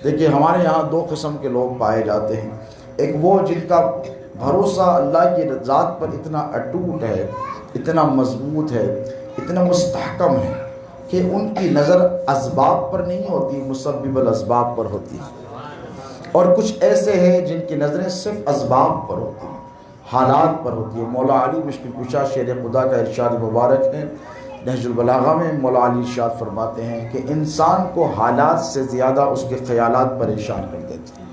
دیکھیے ہمارے یہاں دو قسم کے لوگ پائے جاتے ہیں. ایک وہ جن کا بھروسہ اللہ کی ذات پر اتنا اٹوٹ ہے، اتنا مضبوط ہے، اتنا مستحکم ہے کہ ان کی نظر اسباب پر نہیں ہوتی، مسبب الاسباب پر ہوتی ہے. اور کچھ ایسے ہیں جن کی نظریں صرف اسباب پر ہوتی ہیں، حالات پر ہوتی ہے. مولا علی مشکل کشا شیر خدا کا ارشاد مبارک ہے نہج البلاغہ میں. مولا علی ارشاد فرماتے ہیں کہ انسان کو حالات سے زیادہ اس کے خیالات پریشان کر دیتے ہیں.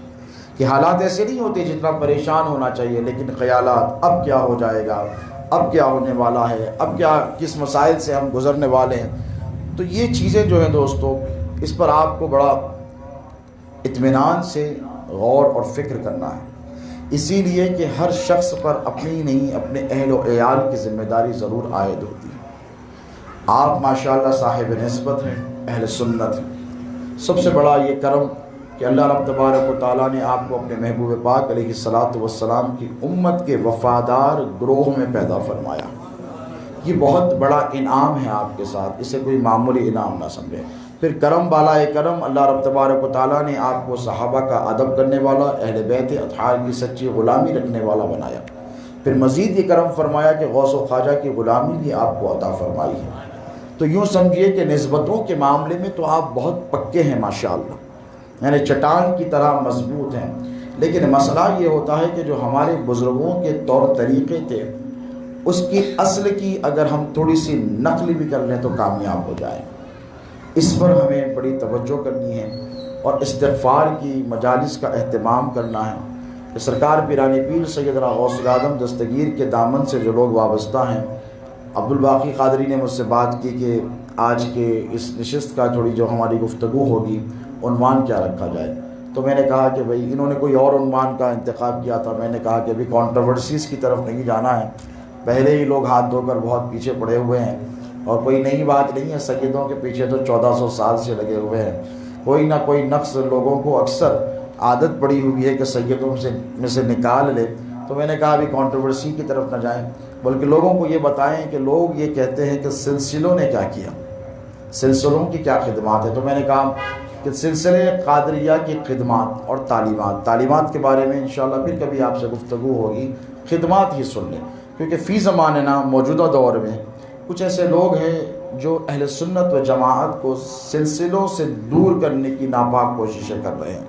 کہ حالات ایسے نہیں ہوتے جتنا پریشان ہونا چاہیے، لیکن خیالات اب کیا ہو جائے گا، اب کیا ہونے والا ہے، اب کیا کس مسائل سے ہم گزرنے والے ہیں. تو یہ چیزیں جو ہیں دوستو، اس پر آپ کو بڑا اطمینان سے غور اور فکر کرنا ہے. اسی لیے کہ ہر شخص پر اپنی نہیں اپنے اہل و عیال کی ذمہ داری ضرور عائد ہوتی ہے. آپ ماشاءاللہ صاحب نسبت ہیں، اہل سنت ہیں. سب سے بڑا یہ کرم کہ اللہ رب تبارک و تعالیٰ نے آپ کو اپنے محبوب پاک علیہ الصلاۃ والسلام کی امت کے وفادار گروہ میں پیدا فرمایا. یہ بہت بڑا انعام ہے آپ کے ساتھ، اسے کوئی معمولی انعام نہ سمجھیں. پھر کرم بالائے کرم اللہ رب تبارک و تعالیٰ نے آپ کو صحابہ کا ادب کرنے والا، اہل بیت اطہار کی سچی غلامی رکھنے والا بنایا. پھر مزید یہ کرم فرمایا کہ غوث و خواجہ کی غلامی بھی آپ کو عطا فرمائی ہے. تو یوں سمجھیے کہ نسبتوں کے معاملے میں تو آپ بہت پکے ہیں ماشاءاللہ، یعنی چٹان کی طرح مضبوط ہیں. لیکن مسئلہ یہ ہوتا ہے کہ جو ہمارے بزرگوں کے طور طریقے تھے، اس کی اصل کی اگر ہم تھوڑی سی نقل بھی کر لیں تو کامیاب ہو جائیں. اس پر ہمیں بڑی توجہ کرنی ہے اور استغفار کی مجالس کا اہتمام کرنا ہے. کہ سرکار پیرانی پیر سیدنا غوث العظم دستگیر کے دامن سے جو لوگ وابستہ ہیں. عبدالباقی قادری نے مجھ سے بات کی کہ آج کے اس نشست کا تھوڑی جو ہماری گفتگو ہوگی عنوان کیا رکھا جائے. تو میں نے کہا کہ بھئی انہوں نے کوئی اور عنوان کا انتخاب کیا تھا. میں نے کہا کہ ابھی کانٹروورسیز کی طرف نہیں جانا ہے، پہلے ہی لوگ ہاتھ دھو کر بہت پیچھے پڑے ہوئے ہیں اور کوئی نئی بات نہیں ہے. سیدوں کے پیچھے تو 1400 سال سے لگے ہوئے ہیں. کوئی نہ کوئی نقص لوگوں کو اکثر عادت پڑی ہوئی ہے کہ سیدوں میں سے نکال لے. تو میں نے کہا ابھی کانٹروورسی کی طرف نہ جائیں، بلکہ لوگوں کو یہ بتائیں کہ لوگ یہ کہتے ہیں کہ سلسلوں نے کیا کیا، سلسلوں کی کیا خدمات ہے. تو میں نے کہا کہ سلسلے قادریہ کی خدمات اور تعلیمات کے بارے میں انشاءاللہ پھر کبھی آپ سے گفتگو ہوگی. خدمات ہی سن لیں، کیونکہ فی زماننا موجودہ دور میں کچھ ایسے لوگ ہیں جو اہل سنت و جماعت کو سلسلوں سے دور کرنے کی ناپاک کوششیں کر رہے ہیں.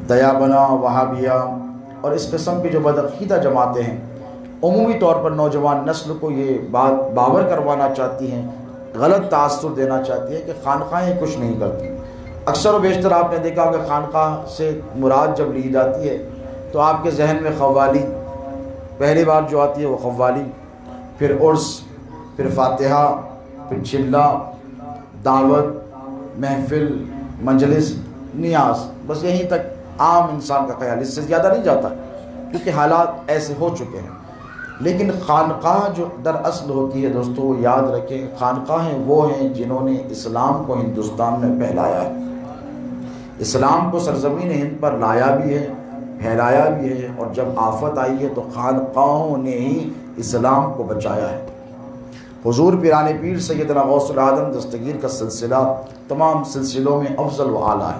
دیابنا، وہابیہ اور اس قسم کی جو بدعقیدہ جماعتیں ہیں، عمومی طور پر نوجوان نسل کو یہ بات باور کروانا چاہتی ہیں، غلط تاثر دینا چاہتی ہے کہ خانقاہیں کچھ نہیں کرتی. اکثر و بیشتر آپ نے دیکھا کہ خانقاہ سے مراد جب لی جاتی ہے تو آپ کے ذہن میں قوالی پہلی بار جو آتی ہے وہ قوالی، پھر عرس، پھر فاتحہ، پھر چلہ، دعوت، محفل، مجلس، نیاز، بس یہیں تک عام انسان کا خیال، اس سے زیادہ نہیں جاتا کیونکہ حالات ایسے ہو چکے ہیں. لیکن خانقاہ جو در اصل ہوتی ہے دوستو، وہ یاد رکھیں، خانقاہیں وہ ہیں جنہوں نے اسلام کو ہندوستان میں پھیلایا ہے، اسلام کو سرزمین ہند پر لایا بھی ہے، پھیلایا بھی ہے. اور جب آفت آئی ہے تو خانقاہوں نے ہی اسلام کو بچایا ہے. حضور پیرانی پیر سیدنا غوث العظم دستگیر کا سلسلہ تمام سلسلوں میں افضل و اعلیٰ ہے،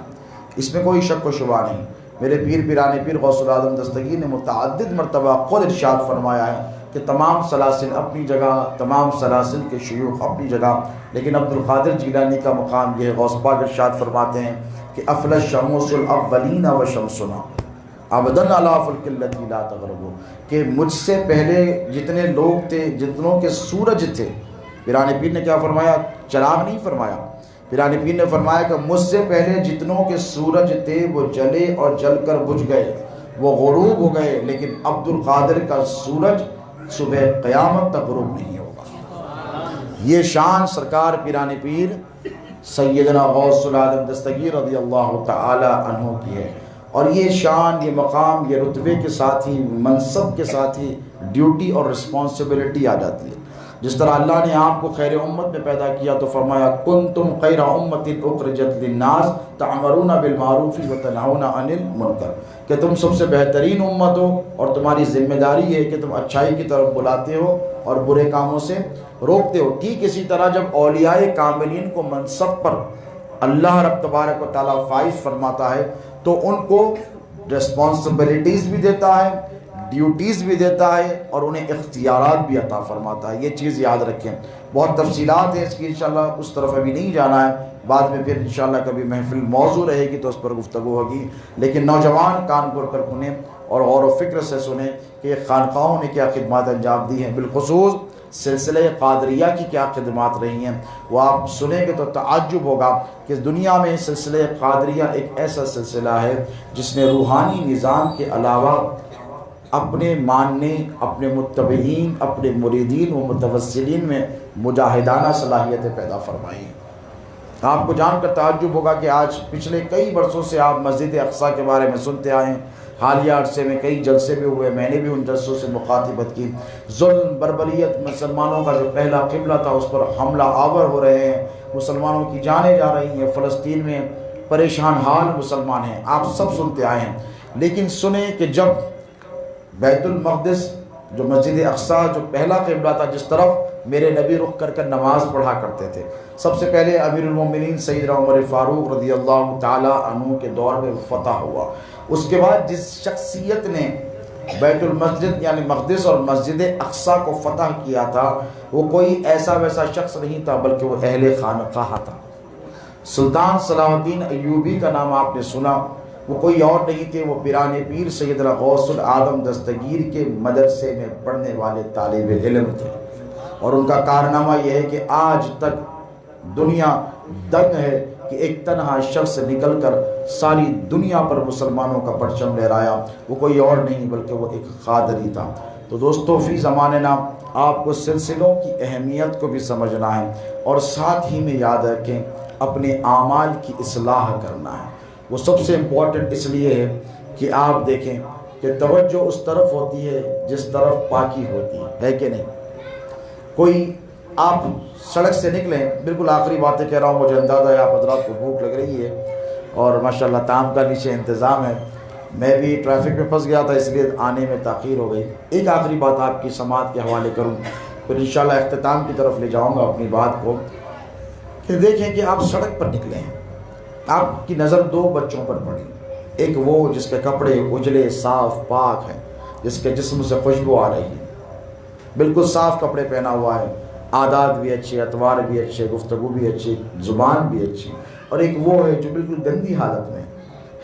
اس میں کوئی شک و شبہ نہیں. میرے پیر پیرانی پیر غوث العظم دستگیر نے متعدد مرتبہ خود ارشاد فرمایا ہے کہ تمام سلاسل اپنی جگہ، تمام سلاسل کے شیوخ اپنی جگہ، لیکن عبد القادر جیلانی کا مقام یہ ہے. غوث پاک ارشاد فرماتے ہیں کہ افل الشموس الاولین و شمسنا ابدن علی فلک التی لا تغرب، کہ مجھ سے پہلے جتنے لوگ تھے، جتنوں کے سورج تھے، پیرانی پیر نے کیا فرمایا؟ چراغ نہیں فرمایا. پیرانی پیر نے فرمایا کہ مجھ سے پہلے جتنوں کے سورج تھے وہ جلے اور جل کر بجھ گئے، وہ غروب ہو گئے، لیکن عبد القادر کا سورج صبح قیامت تک غروب نہیں ہوگا. یہ شان سرکار پیرانی پیر سیدنا غوث العظم دستگیر رضی اللہ تعالی عنہ کی ہے. اور یہ شان، یہ مقام، یہ رتبے کے ساتھ ہی، منصب کے ساتھ ہی ڈیوٹی اور رسپانسبلٹی آ جاتی ہے. جس طرح اللہ نے آپ کو خیر امت میں پیدا کیا تو فرمایا کنتم خیر امت اخرجت للناس تعمرون بالمعروف وتنہون عن المنکر، کہ تم سب سے بہترین امت ہو اور تمہاری ذمہ داری ہے کہ تم اچھائی کی طرف بلاتے ہو اور برے کاموں سے روکتے ہو. ٹھیک اسی طرح جب اولیاء کاملین کو منصب پر اللہ رب تبارک و تعالیٰ فائز فرماتا ہے تو ان کو ریسپانسبلٹیز بھی دیتا ہے، ڈیوٹیز بھی دیتا ہے، اور انہیں اختیارات بھی عطا فرماتا ہے۔ یہ چیز یاد رکھیں۔ بہت تفصیلات ہیں اس کی، انشاءاللہ اس طرف ابھی نہیں جانا ہے، بعد میں پھر انشاءاللہ کبھی محفل موضوع رہے گی تو اس پر گفتگو ہوگی، لیکن نوجوان کان کھول کر سنیں اور غور و فکر سے سنیں کہ خانقاہوں نے کیا خدمات انجام دی ہیں، بالخصوص سلسلہ قادریہ کی کیا خدمات رہی ہیں۔ وہ آپ سنیں گے تو تعجب ہوگا کہ دنیا میں سلسلہ قادریہ ایک ایسا سلسلہ ہے جس نے روحانی نظام کے علاوہ اپنے ماننے، اپنے متبعین، اپنے مریدین و متوسلین میں مجاہدانہ صلاحیتیں پیدا فرمائی ہیں۔ آپ کو جان کر تعجب ہوگا کہ آج پچھلے کئی برسوں سے آپ مسجد اقصیٰ کے بارے میں سنتے آئے ہیں، حالیہ عرصے میں کئی جلسے بھی ہوئے، میں نے بھی ان جلسوں سے مخاطبت کی۔ ظلم، بربریت، مسلمانوں کا جو پہلا قبلہ تھا اس پر حملہ آور ہو رہے ہیں، مسلمانوں کی جانیں جا رہی ہیں، فلسطین میں پریشان حال مسلمان ہیں، آپ سب سنتے آئے ہیں۔ لیکن سنیں کہ جب بیت المقدس جو مسجد اقصیٰ جو پہلا قبلہ تھا، جس طرف میرے نبی رخ کر کر نماز پڑھا کرتے تھے، سب سے پہلے امیر المومنین سیدنا عمر فاروق رضی اللہ تعالیٰ عنہ کے دور میں فتح ہوا۔ اس کے بعد جس شخصیت نے بیت المسجد یعنی مقدس اور مسجد اقصیٰ کو فتح کیا تھا، وہ کوئی ایسا ویسا شخص نہیں تھا، بلکہ وہ اہل خانقاہ تھا۔ سلطان صلاح الدین ایوبی کا نام آپ نے سنا، وہ کوئی اور نہیں تھے، وہ پیران پیر سیدنا غوث العالم دستگیر کے مدرسے میں پڑھنے والے طالب علم تھے، اور ان کا کارنامہ یہ ہے کہ آج تک دنیا دنگ ہے کہ ایک تنہا شخص نکل کر ساری دنیا پر مسلمانوں کا پرچم لہرایا، وہ کوئی اور نہیں بلکہ وہ ایک قادری تھا۔ تو دوستو، فی زماننا آپ کو سلسلوں کی اہمیت کو بھی سمجھنا ہے، اور ساتھ ہی میں یاد رکھیں اپنے اعمال کی اصلاح کرنا ہے۔ وہ سب سے امپورٹنٹ اس لیے ہے کہ آپ دیکھیں کہ توجہ اس طرف ہوتی ہے جس طرف پاکی ہوتی ہے کہ نہیں؟ کوئی آپ سڑک سے نکلیں، بالکل آخری باتیں کہہ رہا ہوں، مجھے اندازہ ہے آپ حضرات کو بھوک لگ رہی ہے اور ماشاءاللہ طعام کا نیچے انتظام ہے، میں بھی ٹریفک میں پھنس گیا تھا اس لیے آنے میں تاخیر ہو گئی۔ ایک آخری بات آپ کی سماعت کے حوالے کروں، پھر انشاءاللہ اختتام کی طرف لے جاؤں گا اپنی بات کو، کہ دیکھیں کہ آپ سڑک پر نکلے ہیں، آپ کی نظر دو بچوں پر پڑی، ایک وہ جس کے کپڑے اجلے صاف پاک ہیں، جس کے جسم سے خوشبو آ رہی ہے، بالکل صاف کپڑے پہنا ہوا ہے، عادات بھی اچھے، اطوار بھی اچھے، گفتگو بھی اچھی، زبان بھی اچھی، اور ایک وہ ہے جو بالکل گندی حالت میں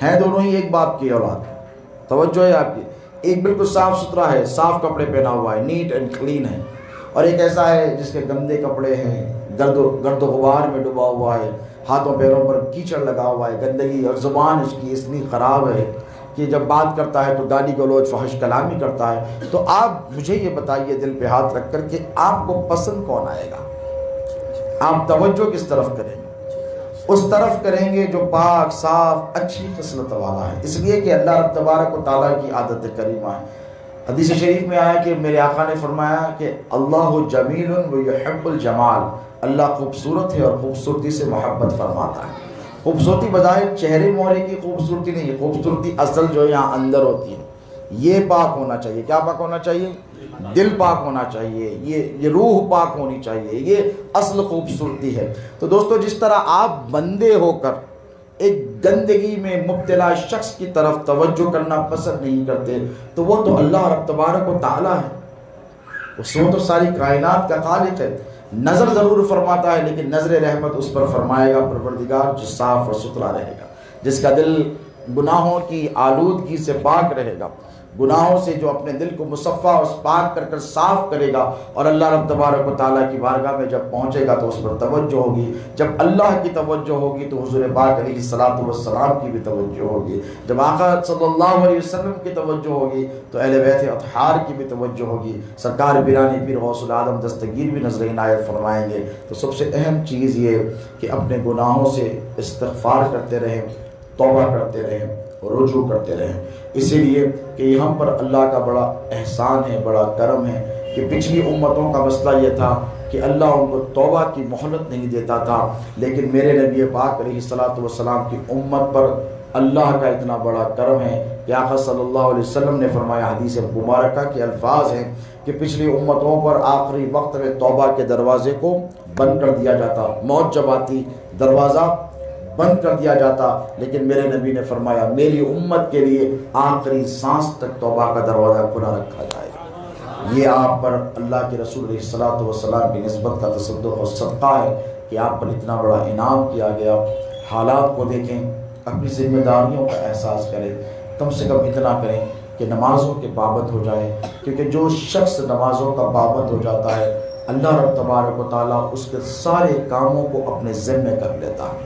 ہیں، دونوں ہی ایک باپ کی اولاد، توجہ ہے آپ کی، ایک بالکل صاف ستھرا ہے، صاف کپڑے پہنا ہوا ہے، نیٹ اینڈ کلین ہے، اور ایک ایسا ہے جس کے گندے کپڑے ہیں، گرد و غبار میں ڈوبا ہوا ہے، ہاتھوں پیروں پر کیچڑ لگا ہوا ہے، گندگی، اور زبان اس کی اتنی خراب ہے کہ جب بات کرتا ہے تو گالی گلوچ فحش کلامی کرتا ہے۔ تو آپ مجھے یہ بتائیے دل پہ ہاتھ رکھ کر کہ آپ کو پسند کون آئے گا؟ آپ توجہ کس طرف کریں گے؟ اس طرف کریں گے جو پاک صاف اچھی خصلت والا ہے، اس لیے کہ اللہ رب تبارک و تعالیٰ کی عادت کریمہ ہے۔ حدیث شریف میں آیا کہ میرے آقا نے فرمایا کہ اللہ جمیل و یحب الجمال، اللہ خوبصورت ہے اور خوبصورتی سے محبت فرماتا ہے۔ خوبصورتی بظاہر چہرے مہرے کی خوبصورتی نہیں ہے، خوبصورتی اصل جو یہاں اندر ہوتی ہے، یہ پاک ہونا چاہیے۔ کیا پاک ہونا چاہیے؟ دل پاک ہونا چاہیے، یہ روح پاک ہونی چاہیے، یہ اصل خوبصورتی ہے۔ تو دوستو، جس طرح آپ بندے ہو کر ایک گندگی میں مبتلا شخص کی طرف توجہ کرنا پسند نہیں کرتے، تو وہ تو اللہ رب تبارک و تعالیٰ ہے، وہ تو ساری کائنات کا خالق ہے، نظر ضرور فرماتا ہے لیکن نظر رحمت اس پر فرمائے گا پروردگار جو صاف اور ستھرا رہے گا، جس کا دل گناہوں کی آلودگی سے پاک رہے گا، گناہوں سے جو اپنے دل کو مصفہ اور پاک کر کر صاف کرے گا، اور اللہ رب تبارک و تعالیٰ کی بارگاہ میں جب پہنچے گا تو اس پر توجہ ہوگی۔ جب اللہ کی توجہ ہوگی تو حضور پاک علیہ الصلوۃ والسلام کی بھی توجہ ہوگی، جب آقا صلی اللہ علیہ وسلم کی توجہ ہوگی تو اہل بیت اطہار کی بھی توجہ ہوگی، سرکار پیران پیر غوث العالم دستگیر بھی نظر عنایت فرمائیں گے۔ تو سب سے اہم چیز یہ کہ اپنے گناہوں سے استغفار کرتے رہیں، توبہ کرتے رہیں اور رجوع کرتے رہیں، اسی لیے کہ ہم پر اللہ کا بڑا احسان ہے، بڑا کرم ہے کہ پچھلی امتوں کا مسئلہ یہ تھا کہ اللہ ان کو توبہ کی مہلت نہیں دیتا تھا، لیکن میرے نبی پاک علیہ الصلوۃ والسلام کی امت پر اللہ کا اتنا بڑا کرم ہے کہ آقا صلی اللہ علیہ وسلم نے فرمایا، حدیث مبارکہ کے الفاظ ہیں کہ پچھلی امتوں پر آخری وقت میں توبہ کے دروازے کو بند کر دیا جاتا، موت جب آتی دروازہ بند کر دیا جاتا، لیکن میرے نبی نے فرمایا میری امت کے لیے آخری سانس تک توبہ کا دروازہ کھلا رکھا جائے گا۔ یہ آپ پر اللہ کے رسول علیہ الصلوۃ والسلام کی نسبت کا تصدق اور صدقہ ہے کہ آپ پر اتنا بڑا انعام کیا گیا۔ حالات کو دیکھیں، اپنی ذمہ داریوں کا احساس کریں، کم سے کم اتنا کریں کہ نمازوں کے پابند ہو جائیں، کیونکہ جو شخص نمازوں کا پابند ہو جاتا ہے اللہ رب تبارک و تعالیٰ اس کے سارے کاموں کو اپنے ذمے کر لیتا ہے۔